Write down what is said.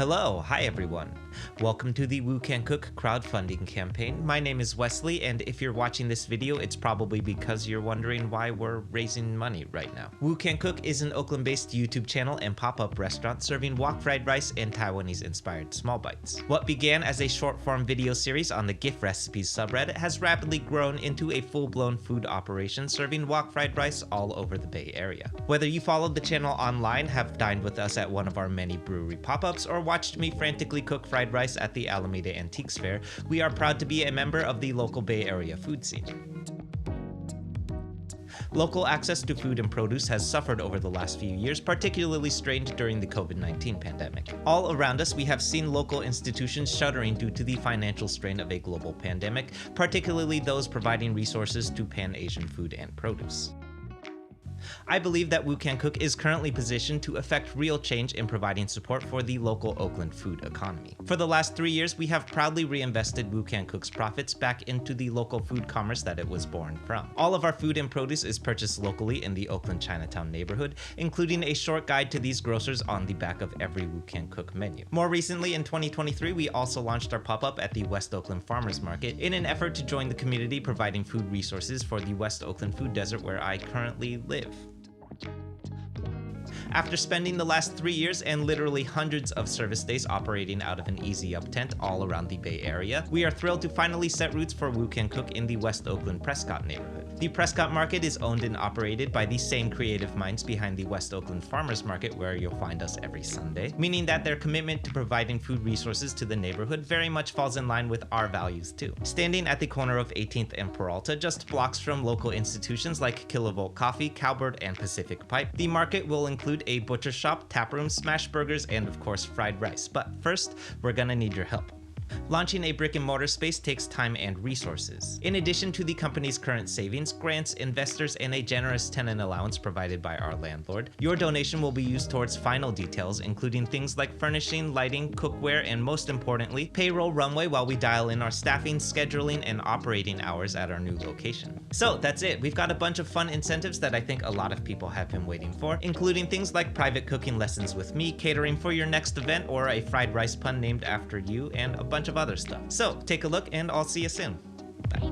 Hi everyone. Welcome to the Woo Can Cook crowdfunding campaign. My name is Wesley, and if you're watching this video, it's probably because you're wondering why we're raising money right now. Woo Can Cook is an Oakland-based YouTube channel and pop-up restaurant serving wok fried rice and Taiwanese-inspired small bites. What began as a short-form video series on the gift recipes subreddit has rapidly grown into a full-blown food operation serving wok fried rice all over the Bay Area. Whether you followed the channel online, have dined with us at one of our many brewery pop-ups, or watched me frantically cook fried rice at the Alameda Antiques Fair, we are proud to be a member of the local Bay Area food scene. Local access to food and produce has suffered over the last few years, particularly strained during the COVID-19 pandemic. All around us, we have seen local institutions shuttering due to the financial strain of a global pandemic, particularly those providing resources to Pan-Asian food and produce. I believe that Woo Can Cook is currently positioned to effect real change in providing support for the local Oakland food economy. For the last 3 years, we have proudly reinvested Woo Can Cook's profits back into the local food commerce that it was born from. All of our food and produce is purchased locally in the Oakland Chinatown neighborhood, including a short guide to these grocers on the back of every Woo Can Cook menu. More recently, in 2023, we also launched our pop-up at the West Oakland Farmers Market in an effort to join the community providing food resources for the West Oakland food desert where I currently live. After spending the last 3 years and literally hundreds of service days operating out of an Easy Up tent all around the Bay Area, we are thrilled to finally set roots for Woo Can Cook in the West Oakland Prescott neighborhood. The Prescott Market is owned and operated by the same creative minds behind the West Oakland Farmers Market, where you'll find us every Sunday, meaning that their commitment to providing food resources to the neighborhood very much falls in line with our values too. Standing at the corner of 18th and Peralta, just blocks from local institutions like Kilovolt Coffee, Cowbird, and Pacific Pipe, the market will include a butcher shop, taproom, smash burgers, and of course fried rice. But first, we're gonna need your help. Launching a brick-and-mortar space takes time and resources. In addition to the company's current savings, grants, investors, and a generous tenant allowance provided by our landlord, your donation will be used towards final details, including things like furnishing, lighting, cookware, and most importantly, payroll runway while we dial in our staffing, scheduling, and operating hours at our new location. So that's it. We've got a bunch of fun incentives that I think a lot of people have been waiting for, including things like private cooking lessons with me, catering for your next event, or a fried rice pun named after you, and a bunch of other stuff. So take a look and I'll see you soon. Bye.